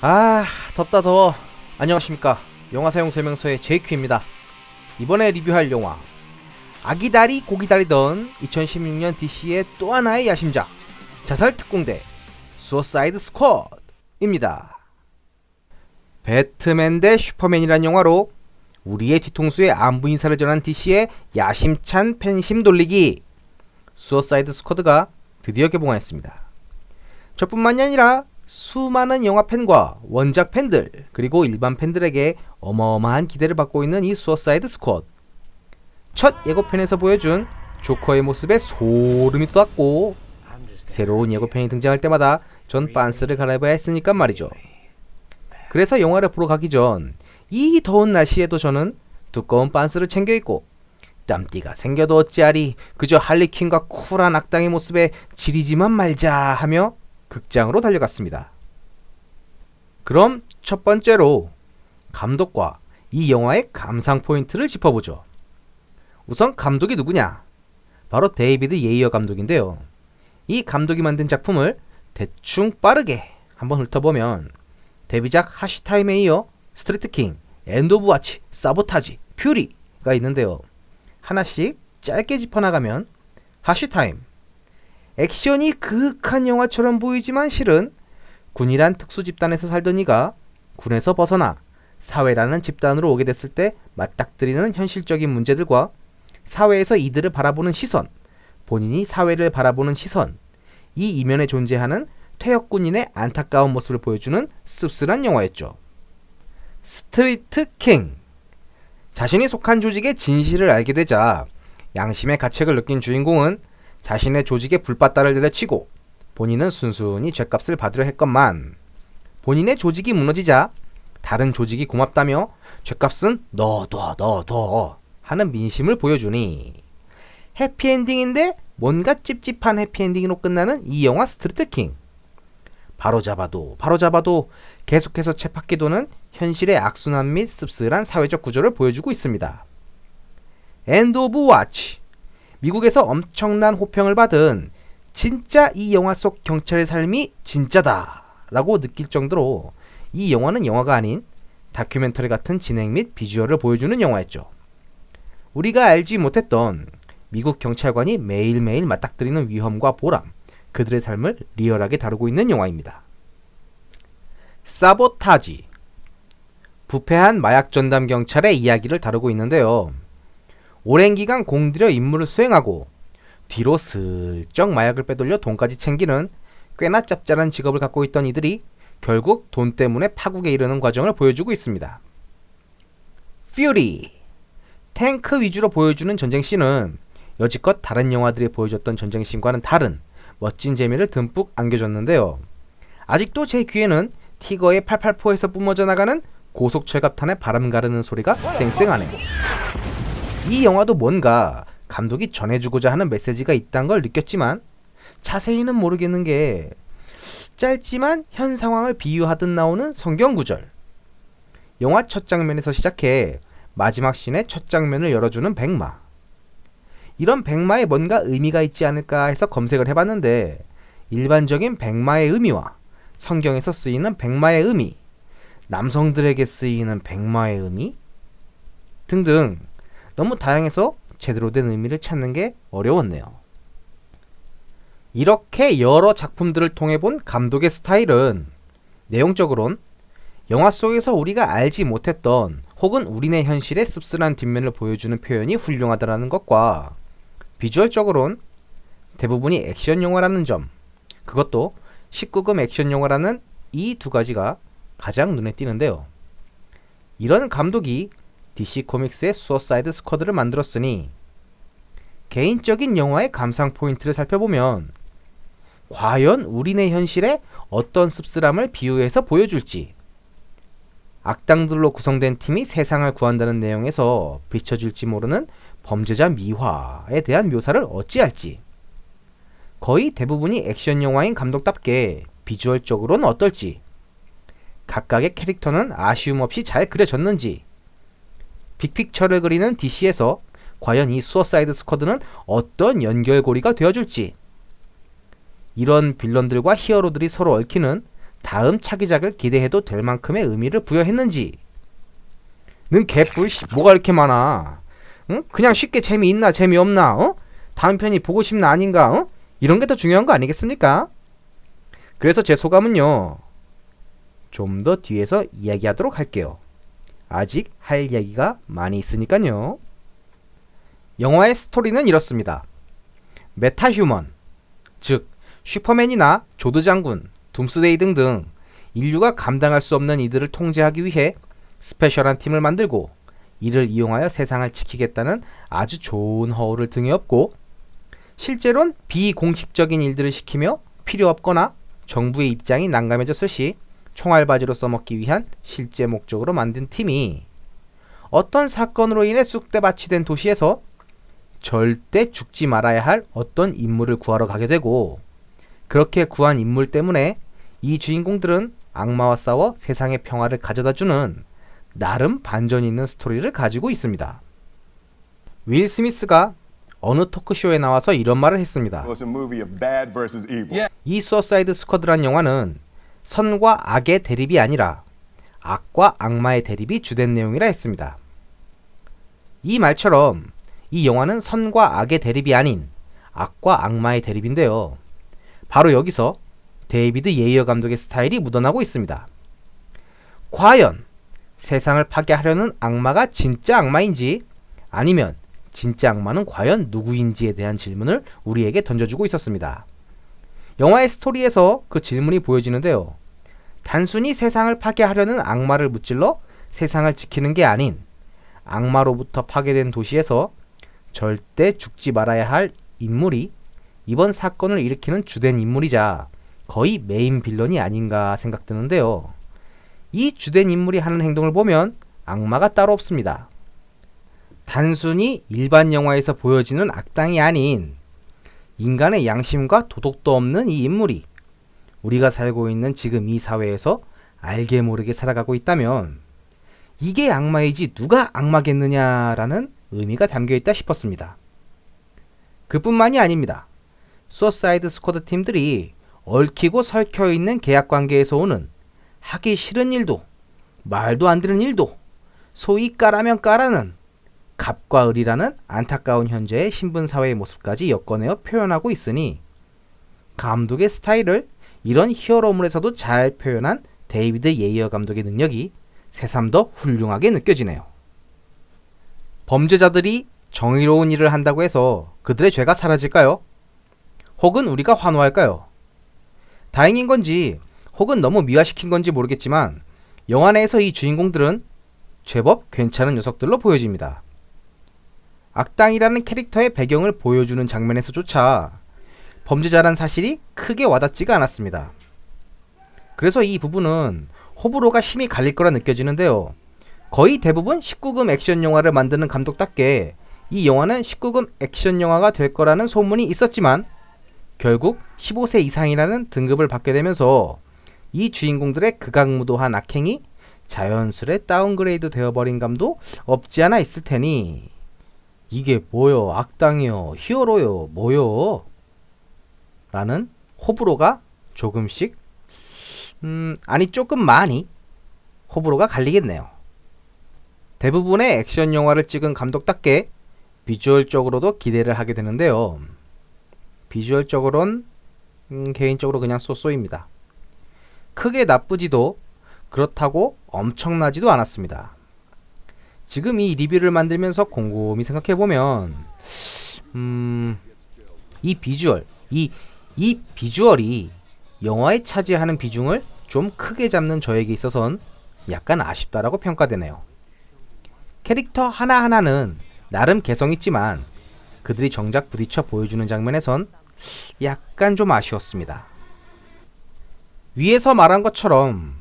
아, 덥다 더워. 안녕하십니까. 영화 사용 설명서의 제이큐입니다. 이번에 리뷰할 영화, 아기다리 고기다리던 2016년 DC의 또 하나의 야심작, 자살특공대 수어사이드 스쿼드입니다. 배트맨 대 슈퍼맨이란 영화로 우리의 뒤통수에 안부 인사를 전한 DC의 야심찬 팬심 돌리기, 수어사이드 스쿼드가 드디어 개봉하였습니다. 저뿐만이 아니라 수많은 영화 팬과 원작 팬들, 그리고 일반 팬들에게 어마어마한 기대를 받고 있는 이 수어사이드 스쿼드. 첫 예고편에서 보여준 조커의 모습에 소름이 돋았고, 새로운 예고편이 등장할 때마다 전 빤스를 갈아입어야 했으니까 말이죠. 그래서 영화를 보러 가기 전 이 더운 날씨에도 저는 두꺼운 빤스를 챙겨 입고, 땀띠가 생겨도 어찌하리, 그저 할리퀸과 쿨한 악당의 모습에 지리지만 말자 하며 극장으로 달려갔습니다. 그럼 첫 번째로 감독과 이 영화의 감상 포인트를 짚어보죠. 우선 감독이 누구냐? 바로 데이비드 예이어 감독인데요. 이 감독이 만든 작품을 대충 빠르게 한번 훑어보면 데뷔작 하시타임에 이어 스트리트킹, 엔드 오브 와치, 사보타지, 퓨리가 있는데요. 하나씩 짧게 짚어나가면 하시타임, 액션이 그윽한 영화처럼 보이지만 실은 군이란 특수 집단에서 살던 이가 군에서 벗어나 사회라는 집단으로 오게 됐을 때 맞닥뜨리는 현실적인 문제들과 사회에서 이들을 바라보는 시선, 본인이 사회를 바라보는 시선, 이 이면에 존재하는 퇴역군인의 안타까운 모습을 보여주는 씁쓸한 영화였죠. 스트리트 킹, 자신이 속한 조직의 진실을 알게 되자 양심의 가책을 느낀 주인공은 자신의 조직에 불바다를 내려치고 본인은 순순히 죗값을 받으려 했건만, 본인의 조직이 무너지자 다른 조직이 고맙다며 죗값은 너 하는 민심을 보여주니 해피엔딩인데 뭔가 찝찝한 해피엔딩으로 끝나는 이 영화 스트리트킹. 바로잡아도 계속해서 쳇바퀴 도는 현실의 악순환 및 씁쓸한 사회적 구조를 보여주고 있습니다. 엔드 오브 와치, 미국에서 엄청난 호평을 받은 진짜 이 영화 속 경찰의 삶이 진짜다 라고 느낄 정도로 이 영화는 영화가 아닌 다큐멘터리 같은 진행 및 비주얼을 보여주는 영화였죠. 우리가 알지 못했던 미국 경찰관이 매일매일 맞닥뜨리는 위험과 보람, 그들의 삶을 리얼하게 다루고 있는 영화입니다. 사보타지, 부패한 마약 전담 경찰의 이야기를 다루고 있는데요. 오랜 기간 공들여 임무를 수행하고 뒤로 슬쩍 마약을 빼돌려 돈까지 챙기는 꽤나 짭짤한 직업을 갖고 있던 이들이 결국 돈 때문에 파국에 이르는 과정을 보여주고 있습니다. 퓨리, 탱크 위주로 보여주는 전쟁씬은 여지껏 다른 영화들이 보여줬던 전쟁씬과는 다른 멋진 재미를 듬뿍 안겨줬는데요. 아직도 제 귀에는 티거의 884에서 뿜어져 나가는 고속 철갑탄의 바람 가르는 소리가 쌩쌩하네요. 이 영화도 뭔가 감독이 전해주고자 하는 메시지가 있다는 걸 느꼈지만 자세히는 모르겠는 게, 짧지만 현 상황을 비유하듯 나오는 성경 구절, 영화 첫 장면에서 시작해 마지막 씬의 첫 장면을 열어주는 백마, 이런 백마에 뭔가 의미가 있지 않을까 해서 검색을 해봤는데 일반적인 백마의 의미와 성경에서 쓰이는 백마의 의미, 남성들에게 쓰이는 백마의 의미 등등 너무 다양해서 제대로 된 의미를 찾는 게 어려웠네요. 이렇게 여러 작품들을 통해 본 감독의 스타일은 내용적으론 영화 속에서 우리가 알지 못했던 혹은 우리네 현실의 씁쓸한 뒷면을 보여주는 표현이 훌륭하다는 것과 비주얼적으론 대부분이 액션 영화라는 점, 그것도 19금 액션 영화라는 이 두 가지가 가장 눈에 띄는데요. 이런 감독이 DC 코믹스의 수어사이드 스쿼드를 만들었으니 개인적인 영화의 감상 포인트를 살펴보면 과연 우리네 현실에 어떤 씁쓸함을 비유해서 보여줄지, 악당들로 구성된 팀이 세상을 구한다는 내용에서 비춰질지 모르는 범죄자 미화에 대한 묘사를 어찌할지, 거의 대부분이 액션 영화인 감독답게 비주얼적으로는 어떨지, 각각의 캐릭터는 아쉬움 없이 잘 그려졌는지, 빅픽처를 그리는 DC에서 과연 이 수어사이드 스쿼드는 어떤 연결고리가 되어줄지, 이런 빌런들과 히어로들이 서로 얽히는 다음 차기작을 기대해도 될 만큼의 의미를 부여했는지. 는 개뿔 뭐가 이렇게 많아. 응? 그냥 쉽게 재미있나 재미없나, 다음 편이 보고 싶나 아닌가, 이런 게 더 중요한 거 아니겠습니까? 그래서 제 소감은요, 좀 더 뒤에서 이야기하도록 할게요. 아직 할 얘기가 많이 있으니까요. 영화의 스토리는 이렇습니다. 메타휴먼, 즉 슈퍼맨이나 조드 장군, 둠스데이 등등 인류가 감당할 수 없는 이들을 통제하기 위해 스페셜한 팀을 만들고 이를 이용하여 세상을 지키겠다는 아주 좋은 허울을 등에 업고, 실제론 비공식적인 일들을 시키며 필요 없거나 정부의 입장이 난감해졌을 시 총알바지로 써먹기 위한 실제 목적으로 만든 팀이 어떤 사건으로 인해 쑥대밭이 된 도시에서 절대 죽지 말아야 할 어떤 인물을 구하러 가게 되고, 그렇게 구한 인물 때문에 이 주인공들은 악마와 싸워 세상의 평화를 가져다주는 나름 반전이 있는 스토리를 가지고 있습니다. 윌 스미스가 어느 토크쇼에 나와서 이런 말을 했습니다. 이 수어사이드 스쿼드란 영화는 선과 악의 대립이 아니라 악과 악마의 대립이 주된 내용이라 했습니다. 이 말처럼 이 영화는 선과 악의 대립이 아닌 악과 악마의 대립인데요. 바로 여기서 데이비드 예이어 감독의 스타일이 묻어나고 있습니다. 과연 세상을 파괴하려는 악마가 진짜 악마인지, 아니면 진짜 악마는 과연 누구인지에 대한 질문을 우리에게 던져주고 있었습니다. 영화의 스토리에서 그 질문이 보여지는데요. 단순히 세상을 파괴하려는 악마를 무찔러 세상을 지키는 게 아닌, 악마로부터 파괴된 도시에서 절대 죽지 말아야 할 인물이 이번 사건을 일으키는 주된 인물이자 거의 메인 빌런이 아닌가 생각드는데요. 이 주된 인물이 하는 행동을 보면 악마가 따로 없습니다. 단순히 일반 영화에서 보여지는 악당이 아닌 인간의 양심과 도덕도 없는 이 인물이 우리가 살고 있는 지금 이 사회에서 알게 모르게 살아가고 있다면 이게 악마이지 누가 악마겠느냐라는 의미가 담겨있다 싶었습니다. 그뿐만이 아닙니다. 수어사이드 스쿼드 팀들이 얽히고 설켜있는 계약관계에서 오는 하기 싫은 일도 말도 안 되는 일도 소위 까라면 까라는 갑과 을이라는 안타까운 현재의 신분사회의 모습까지 엮어내어 표현하고 있으니 감독의 스타일을 이런 히어로물에서도 잘 표현한 데이비드 예이어 감독의 능력이 새삼 더 훌륭하게 느껴지네요. 범죄자들이 정의로운 일을 한다고 해서 그들의 죄가 사라질까요? 혹은 우리가 환호할까요? 다행인 건지 혹은 너무 미화시킨 건지 모르겠지만 영화 내에서 이 주인공들은 제법 괜찮은 녀석들로 보여집니다. 악당이라는 캐릭터의 배경을 보여주는 장면에서조차 범죄자란 사실이 크게 와닿지가 않았습니다. 그래서 이 부분은 호불호가 심히 갈릴 거라 느껴지는데요. 거의 대부분 19금 액션 영화를 만드는 감독답게 이 영화는 19금 액션 영화가 될 거라는 소문이 있었지만 결국 15세 이상이라는 등급을 받게 되면서 이 주인공들의 극악무도한 악행이 자연스레 다운그레이드 되어버린 감도 없지 않아 있을 테니 이게 뭐요? 악당이요? 히어로요? 뭐요? 라는 호불호가 조금씩 아니 조금 많이 호불호가 갈리겠네요. 대부분의 액션 영화를 찍은 감독답게 비주얼적으로도 기대를 하게 되는데요. 비주얼적으론 개인적으로 그냥 쏘쏘입니다. 크게 나쁘지도 그렇다고 엄청나지도 않았습니다. 지금 이 리뷰를 만들면서 곰곰이 생각해보면 이 비주얼, 이 비주얼이 영화에 차지하는 비중을 좀 크게 잡는 저에게 있어선 약간 아쉽다라고 평가되네요. 캐릭터 하나하나는 나름 개성있지만 그들이 정작 부딪혀 보여주는 장면에선 약간 좀 아쉬웠습니다. 위에서 말한 것처럼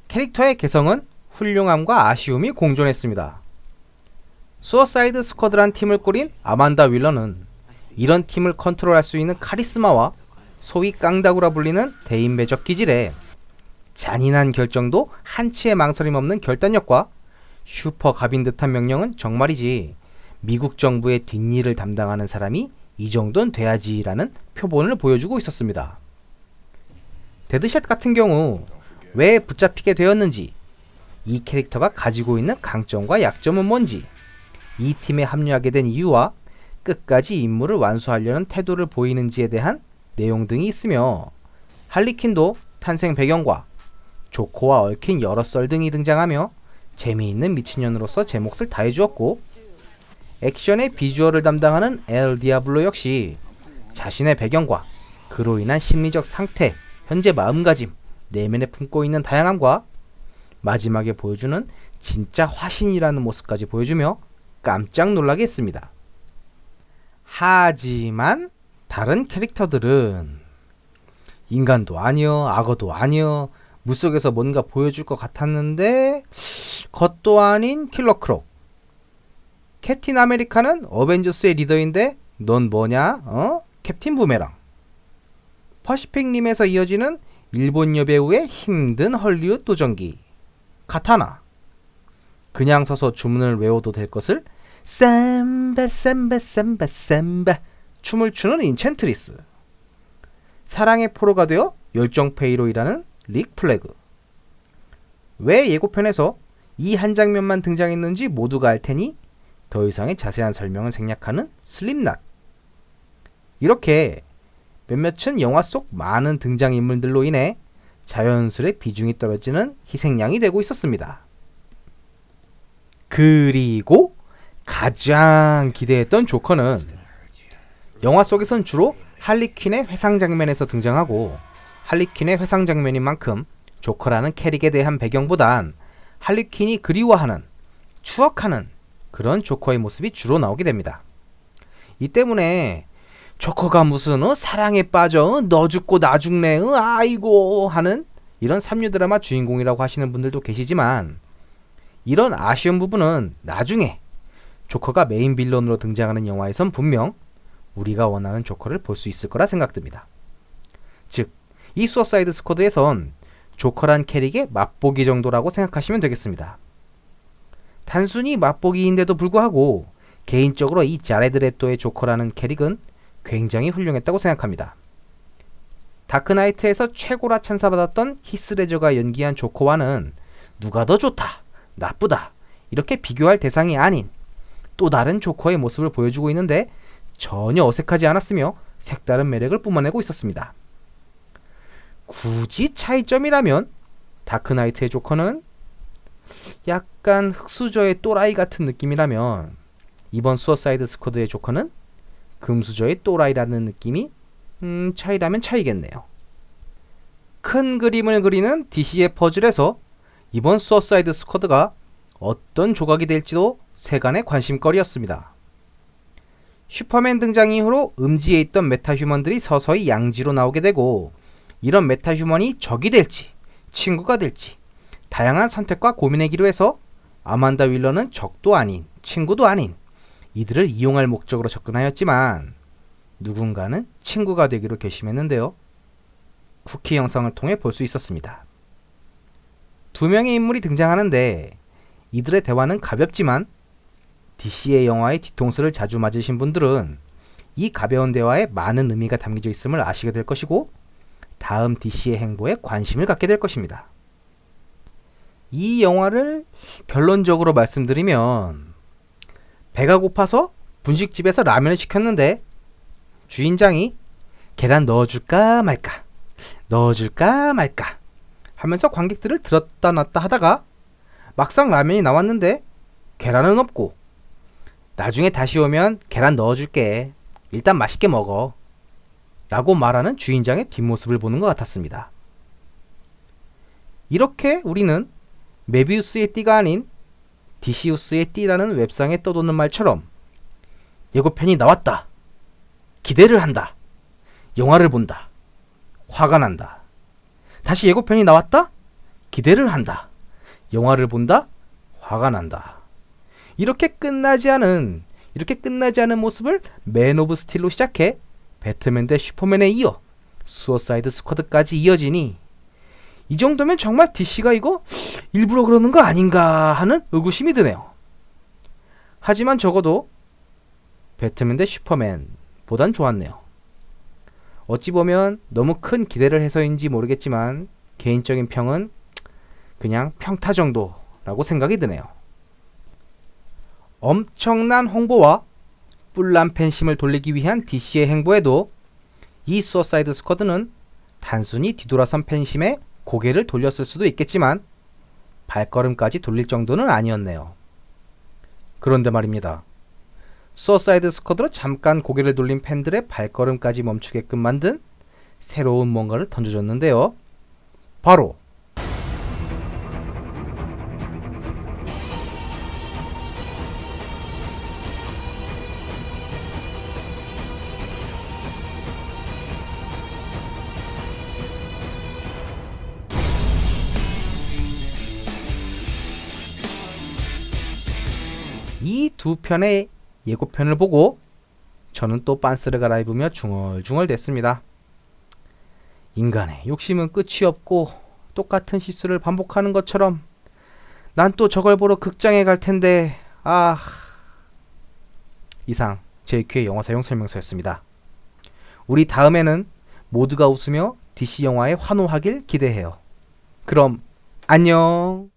캐릭터의 개성은 훌륭함과 아쉬움이 공존했습니다. 수어사이드 스쿼드란 팀을 꾸린 아만다 윌러는 이런 팀을 컨트롤할 수 있는 카리스마와 소위 깡다구라 불리는 대인배적 기질에 잔인한 결정도 한치의 망설임 없는 결단력과 슈퍼 갑인 듯한 명령은 정말이지 미국 정부의 뒷일을 담당하는 사람이 이 정도는 돼야지라는 표본을 보여주고 있었습니다. 데드샷 같은 경우 왜 붙잡히게 되었는지, 이 캐릭터가 가지고 있는 강점과 약점은 뭔지, 이 팀에 합류하게 된 이유와 끝까지 임무를 완수하려는 태도를 보이는지에 대한 내용 등이 있으며, 할리퀸도 탄생 배경과 조커와 얽힌 여러 썰 등이 등장하며 재미있는 미친년으로서 제 몫을 다해주었고, 액션의 비주얼을 담당하는 엘 디아블로 역시 자신의 배경과 그로 인한 심리적 상태, 현재 마음가짐, 내면에 품고 있는 다양함과 마지막에 보여주는 진짜 화신이라는 모습까지 보여주며 깜짝 놀라게 했습니다. 하지만 다른 캐릭터들은 인간도 아니여, 악어도 아니여, 물속에서 뭔가 보여줄 것 같았는데 것도 아닌 킬러 크록, 캡틴 아메리카는 어벤져스의 리더인데 넌 뭐냐? 캡틴 부메랑, 퍼시픽 림에서 이어지는 일본 여배우의 힘든 헐리우드 도전기 카타나, 그냥 서서 주문을 외워도 될 것을 삼바 삼바 삼바 삼바 춤을 추는 인챈트리스, 사랑의 포로가 되어 열정페이로 일하는 릭 플래그. 왜 예고편에서 이 한 장면만 등장했는지 모두가 알 테니 더 이상의 자세한 설명은 생략하는 슬립낫. 이렇게 몇몇은 영화 속 많은 등장인물들로 인해 자연스레 비중이 떨어지는 희생양이 되고 있었습니다. 그리고 가장 기대했던 조커는 영화 속에선 주로 할리퀸의 회상 장면에서 등장하고, 할리퀸의 회상 장면인 만큼 조커라는 캐릭에 대한 배경보단 할리퀸이 그리워하는, 추억하는 그런 조커의 모습이 주로 나오게 됩니다. 이 때문에 조커가 무슨 사랑에 빠져 너 죽고 나 죽네 아이고 하는 이런 삼류 드라마 주인공이라고 하시는 분들도 계시지만, 이런 아쉬운 부분은 나중에 조커가 메인 빌런으로 등장하는 영화에선 분명 우리가 원하는 조커를 볼 수 있을 거라 생각됩니다. 즉, 이 수어사이드 스쿼드에선 조커란 캐릭의 맛보기 정도라고 생각하시면 되겠습니다. 단순히 맛보기인데도 불구하고 개인적으로 이 자레드 레토의 조커라는 캐릭은 굉장히 훌륭했다고 생각합니다. 다크나이트에서 최고라 찬사받았던 히스 레저가 연기한 조커와는 누가 더 좋다, 나쁘다 이렇게 비교할 대상이 아닌 또 다른 조커의 모습을 보여주고 있는데 전혀 어색하지 않았으며 색다른 매력을 뿜어내고 있었습니다. 굳이 차이점이라면 다크나이트의 조커는 약간 흑수저의 또라이 같은 느낌이라면, 이번 수어사이드 스쿼드의 조커는 금수저의 또라이라는 느낌이 차이라면 차이겠네요. 큰 그림을 그리는 DC의 퍼즐에서 이번 수어사이드 스쿼드가 어떤 조각이 될지도 세간의 관심거리였습니다. 슈퍼맨 등장 이후로 음지에 있던 메타휴먼들이 서서히 양지로 나오게 되고, 이런 메타휴먼이 적이 될지 친구가 될지 다양한 선택과 고민의 기로 해서 아만다 윌러는 적도 아닌 친구도 아닌 이들을 이용할 목적으로 접근하였지만 누군가는 친구가 되기로 결심했는데요. 쿠키 영상을 통해 볼 수 있었습니다. 두 명의 인물이 등장하는데 이들의 대화는 가볍지만 DC의 영화의 뒤통수를 자주 맞으신 분들은 이 가벼운 대화에 많은 의미가 담겨져 있음을 아시게 될 것이고, 다음 DC의 행보에 관심을 갖게 될 것입니다. 이 영화를 결론적으로 말씀드리면, 배가 고파서 분식집에서 라면을 시켰는데 주인장이 계란 넣어줄까 말까 넣어줄까 말까 하면서 관객들을 들었다 놨다 하다가 막상 라면이 나왔는데 계란은 없고, 나중에 다시 오면 계란 넣어줄게, 일단 맛있게 먹어 라고 말하는 주인장의 뒷모습을 보는 것 같았습니다. 이렇게 우리는 메비우스의 띠가 아닌 디시우스의 띠라는 웹상에 떠도는 말처럼 예고편이 나왔다, 기대를 한다, 영화를 본다, 화가 난다, 다시 예고편이 나왔다, 기대를 한다, 영화를 본다, 화가 난다, 이렇게 끝나지 않은 모습을 맨 오브 스틸로 시작해 배트맨 대 슈퍼맨에 이어 수어사이드 스쿼드까지 이어지니 이 정도면 정말 DC가 이거 일부러 그러는 거 아닌가 하는 의구심이 드네요. 하지만 적어도 배트맨 대 슈퍼맨 보단 좋았네요. 어찌 보면 너무 큰 기대를 해서인지 모르겠지만 개인적인 평은 그냥 평타 정도라고 생각이 드네요. 엄청난 홍보와 뿔난 팬심을 돌리기 위한 DC의 행보에도 이 수어사이드 스쿼드는 단순히 뒤돌아선 팬심에 고개를 돌렸을 수도 있겠지만 발걸음까지 돌릴 정도는 아니었네요. 그런데 말입니다. 수어사이드 스쿼드로 잠깐 고개를 돌린 팬들의 발걸음까지 멈추게끔 만든 새로운 뭔가를 던져줬는데요. 바로 이 두 편의 예고편을 보고 저는 또 빤스를 갈아입으며 중얼중얼 댔습니다. 인간의 욕심은 끝이 없고 똑같은 실수를 반복하는 것처럼 난 또 저걸 보러 극장에 갈 텐데 이상 JQ의 영화 사용 설명서였습니다. 우리 다음에는 모두가 웃으며 DC 영화에 환호하길 기대해요. 그럼 안녕.